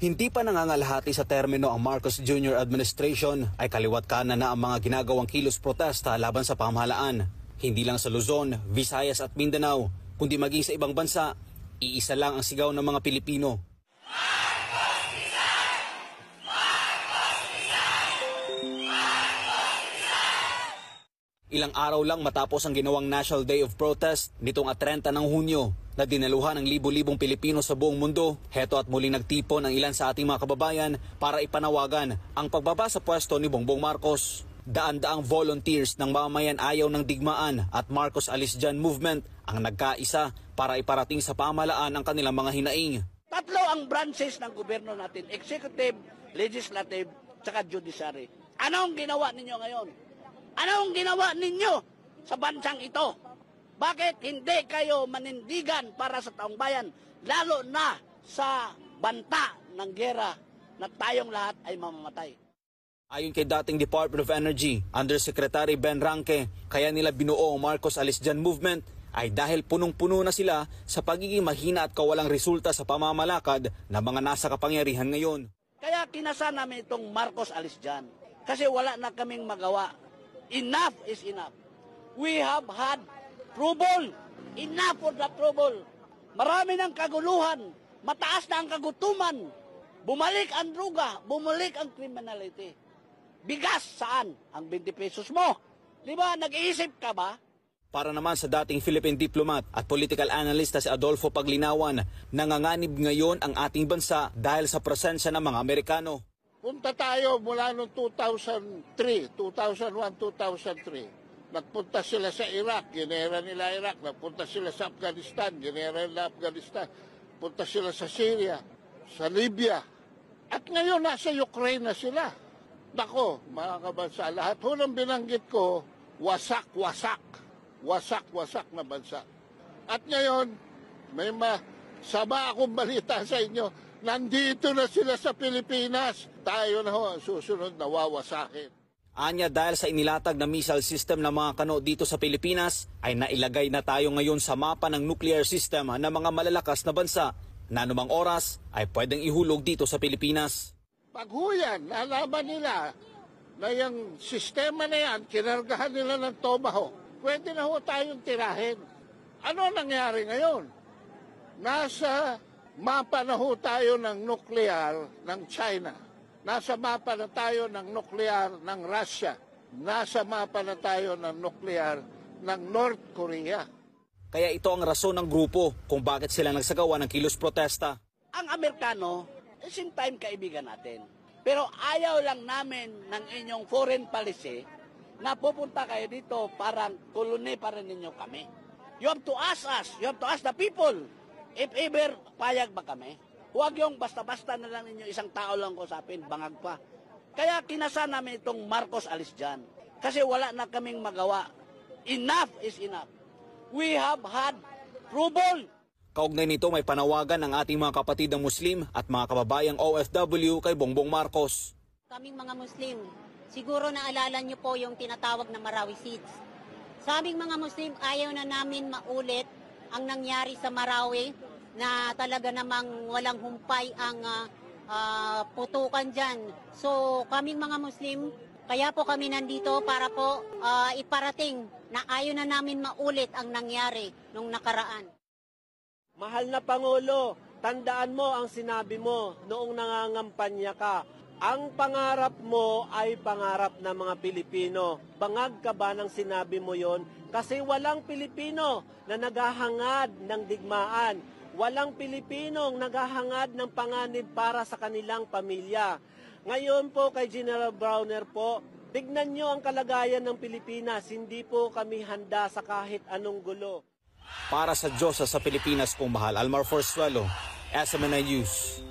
Hindi pa nangangalahati sa termino ang Marcos Jr. administration ay kaliwat kanan na ang mga ginagawang kilos protesta laban sa pamahalaan. Hindi lang sa Luzon, Visayas at Mindanao, kundi maging sa ibang bansa, iisa lang ang sigaw ng mga Pilipino. Ilang araw lang matapos ang ginawang National Day of Protest nitong 30 ng Hunyo na dinaluhan ng libo-libong Pilipino sa buong mundo, heto at muling nagtipon ang ilan sa ating mga kababayan para ipanawagan ang pagbaba sa pwesto ni Bongbong Marcos. Daan-daang volunteers ng mamamayan ayaw ng digmaan at Marcos Alis Dyan movement ang nagkaisa para iparating sa pamahalaan ang kanilang mga hinaing. Tatlo ang branches ng gobyerno natin, executive, legislative, tsaka judiciary. Anong ginawa ninyo ngayon? Anong ginawa ninyo sa bansang ito? Bakit hindi kayo manindigan para sa taong bayan, lalo na sa banta ng gera na tayong lahat ay mamamatay? Ayon kay dating Department of Energy, Undersecretary Ben Ranque, kaya nila binuo ang Marcos Alis Dyan movement ay dahil punong-puno na sila sa pagiging mahina at kawalang resulta sa pamamalakad ng mga nasa kapangyarihan ngayon. Kaya kinasa namin itong Marcos Alis Dyan kasi wala na kaming magawa. Enough is enough. We have had trouble. Enough for the trouble. Marami ng kaguluhan. Mataas na ang kagutuman. Bumalik ang druga. Bumalik ang criminality. Bigas saan? Ang 20 pesos mo. Di ba? Nag-iisip ka ba? Para naman sa dating Philippine diplomat at political analyst na si Adolfo Paglinawan, nanganganib ngayon ang ating bansa dahil sa presensya ng mga Amerikano. Punta tayo mula noong 2001, 2003. Nagpunta sila sa Iraq, ginera nila Iraq. Nagpunta sila sa Afghanistan, ginera nila Afghanistan. Punta sila sa Syria, sa Libya. At ngayon nasa Ukraine na sila. Nako, mga kabansa, lahat ho ng binanggit ko, wasak-wasak. Wasak-wasak na bansa. At ngayon, may masama akong balita sa inyo. Nandito na sila sa Pilipinas. Tayo na ho ang susunod na wawasakin. Anya dahil sa inilatag na missile system ng mga kano dito sa Pilipinas, ay nailagay na tayo ngayon sa mapa ng nuclear system ng mga malalakas na bansa na anumang oras ay pwedeng ihulog dito sa Pilipinas. Pag huyan, nalaman nila na yung sistema na yan, kinargahan nila ng Tomahawk, pwede na ho tayong tirahin. Ano nangyari ngayon? Nasa mapa na ho tayo ng nuclear ng China. Nasa mapa na tayo ng nuclear ng Russia. Nasa mapa na tayo ng nuclear ng North Korea. Kaya ito ang rason ng grupo kung bakit sila nagsagawa ng kilos protesta. Ang Amerikano, same time kaibigan natin. Pero ayaw lang namin ng inyong foreign policy na pupunta kayo dito parang koloni pa rin ninyo kami. You have to ask us, you have to ask the people. If ever, payag ba kami? Huwag yung basta-basta na lang ninyo isang tao lang kusapin, bangag pa. Kaya kinasa namin itong Marcos Alis Dyan. Kasi wala na kaming magawa. Enough is enough. We have had trouble. Kaugnay nito may panawagan ng ating mga kapatid ng Muslim at mga kababayang OFW kay Bongbong Marcos. Kaming mga Muslim, siguro naalala niyo po yung tinatawag na Marawi Seeds. Sa aming mga Muslim, ayaw na namin maulit ang nangyari sa Marawi na talaga namang walang humpay ang putukan dyan. So kaming mga Muslim, kaya po kami nandito para po iparating na ayaw na namin maulit ang nangyari nung nakaraan. Mahal na Pangulo, tandaan mo ang sinabi mo noong nangangampanya ka. Ang pangarap mo ay pangarap ng mga Pilipino. Bangag ka ba ng sinabi mo yon? Kasi walang Pilipino na naghahangad ng digmaan. Walang Pilipinong naghahangad ng panganib para sa kanilang pamilya. Ngayon po kay General Browner po, tignan nyo ang kalagayan ng Pilipinas. Hindi po kami handa sa kahit anong gulo. Para sa Diyos sa Pilipinas kung mahal, Almar Forzuelo, SMNI News.